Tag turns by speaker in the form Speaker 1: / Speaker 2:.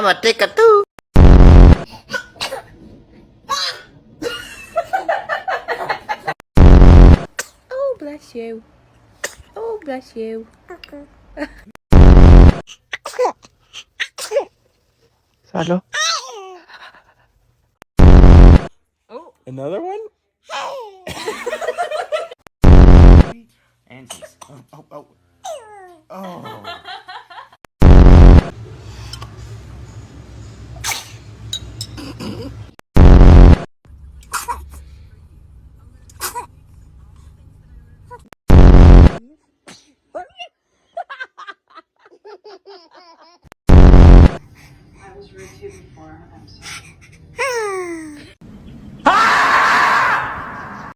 Speaker 1: I'm a take a two.
Speaker 2: Oh, bless you. Oh, bless you.
Speaker 1: Salo.
Speaker 2: Oh.
Speaker 1: Another one? Aunties. Oh. Oh.